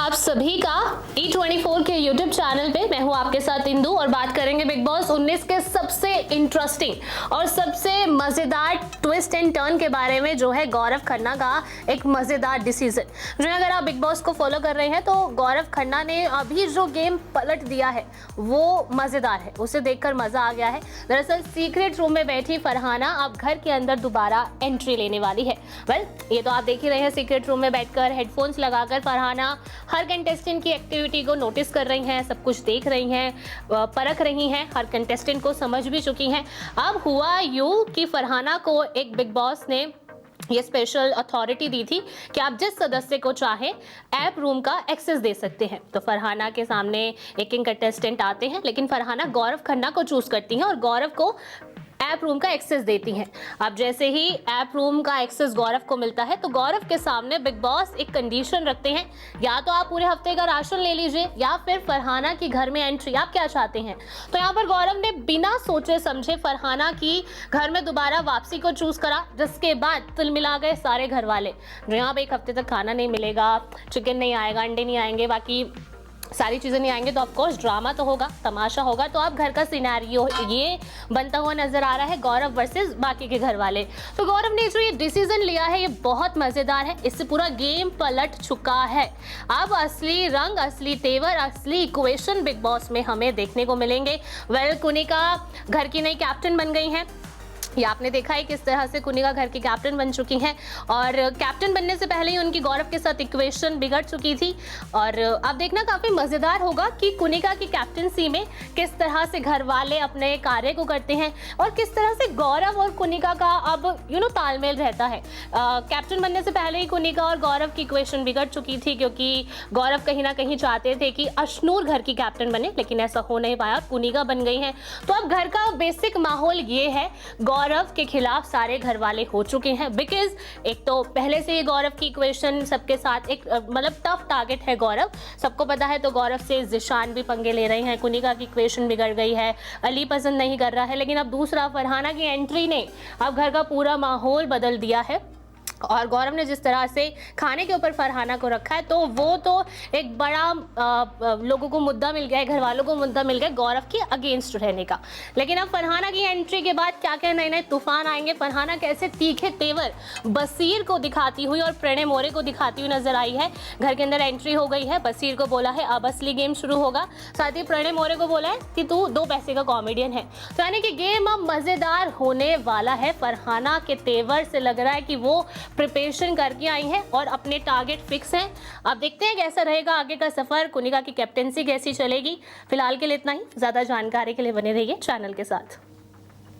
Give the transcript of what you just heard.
आप सभी का E24 के YouTube चैनल पे। मैं हूं आपके साथ इंदु और बात करेंगे बिग बॉस 19 के सबसे इंटरेस्टिंग और सबसे मजेदार ट्विस्ट एंड टर्न के बारे में, जो है गौरव खन्ना का एक मजेदार डिसीजन। जो अगर आप बिग बॉस को फॉलो कर रहे हैं तो गौरव खन्ना ने अभी जो गेम पलट दिया है वो मजेदार है, उसे देखकर मजा आ गया है। दरअसल सीक्रेट रूम में बैठी फरहाना अब घर के अंदर दोबारा एंट्री लेने वाली है। ये तो आप देख ही रहे हैं, सीक्रेट रूम में बैठकर हेडफोन्स लगाकर फरहाना हर कंटेस्टेंट की एक्टिविटी को नोटिस कर रही हैं, सब कुछ देख रही हैं, परख रही हैं, हर कंटेस्टेंट को समझ भी चुकी हैं। अब हुआ यूं कि फरहाना को एक बिग बॉस ने ये स्पेशल अथॉरिटी दी थी कि आप जिस सदस्य को चाहे ऐप रूम का एक्सेस दे सकते हैं। तो फरहाना के सामने एक कंटेस्टेंट आते हैं, लेकिन फरहाना गौरव खन्ना को चूज करती हैं और गौरव को ऐप रूम का एक्सेस देती हैं। अब जैसे ही ऐप रूम का एक्सेस गौरव को मिलता है तो गौरव के सामने बिग बॉस एक कंडीशन रखते हैं, या तो आप पूरे हफ्ते का राशन ले लीजिए या फिर फरहाना की घर में एंट्री, आप क्या चाहते हैं। तो यहाँ पर गौरव ने बिना सोचे समझे फरहाना की घर में दोबारा वापसी को चूज करा, जिसके बाद तिल मिला गए सारे घर वाले। जो यहाँ पर एक हफ्ते तक खाना नहीं मिलेगा, चिकन नहीं आएगा, अंडे नहीं आएंगे, बाकी सारी चीज़ें नहीं आएंगे, तो ऑफकोर्स ड्रामा तो होगा, तमाशा होगा। तो अब घर का सिनेरियो ये बनता हुआ नजर आ रहा है, गौरव वर्सेस बाकी के घर वाले। तो गौरव ने जो ये डिसीजन लिया है ये बहुत मज़ेदार है, इससे पूरा गेम पलट चुका है। अब असली रंग, असली तेवर, असली इक्वेशन बिग बॉस में हमें देखने को मिलेंगे। कुनिका घर की नई कैप्टन बन गई हैं। ये आपने देखा है किस तरह से कुनिका घर की कैप्टन बन चुकी हैं, और कैप्टन बनने से पहले ही उनकी गौरव के साथ इक्वेशन बिगड़ चुकी थी। और अब देखना काफ़ी मज़ेदार होगा कि कुनिका की कैप्टनसी में किस तरह से घर वाले अपने कार्य को करते हैं और किस तरह से गौरव और कुनिका का अब तालमेल रहता है। कैप्टन बनने से पहले ही कुनिका और गौरव की इक्वेशन बिगड़ चुकी थी, क्योंकि गौरव कहीं ना कहीं चाहते थे कि अशनूर घर की कैप्टन बने, लेकिन ऐसा हो नहीं पाया, कुनिका बन गई हैं। तो अब घर का बेसिक माहौल ये है, गौरव के खिलाफ सारे घर वाले हो चुके हैं। बिकॉज एक तो पहले से ये गौरव की इक्वेशन सबके साथ एक मतलब टफ टारगेट है गौरव, सबको पता है। तो गौरव से जिशान भी पंगे ले रहे हैं, कुनिका की इक्वेशन बिगड़ गई है, अली पसंद नहीं कर रहा है। लेकिन अब दूसरा फरहाना की एंट्री ने अब घर का पूरा माहौल बदल दिया है। और गौरव ने जिस तरह से खाने के ऊपर फरहाना को रखा है, तो वो तो एक बड़ा लोगों को मुद्दा मिल गया है, घर वालों को मुद्दा मिल गया गौरव के अगेंस्ट रहने का। लेकिन अब फरहाना की एंट्री के बाद क्या क्या नए नए तूफान आएंगे, फरहाना कैसे तीखे तेवर बसीर को दिखाती हुई और प्रणय मोरे को दिखाती हुई नजर आई है। घर के अंदर एंट्री हो गई है, बसीर को बोला है अब असली गेम शुरू होगा, साथ ही प्रणय मोरे को बोला है कि तू 2 पैसे का कॉमेडियन है। तो यानी कि गेम अब मजेदार होने वाला है। फरहाना के तेवर से लग रहा है कि वो प्रिपरेशन करके आई हैं और अपने टारगेट फिक्स हैं। अब देखते हैं कैसा रहेगा आगे का सफर, कुनिका की कैप्टेंसी कैसी चलेगी। फिलहाल के लिए इतना ही, ज्यादा जानकारी के लिए बने रहिए चैनल के साथ।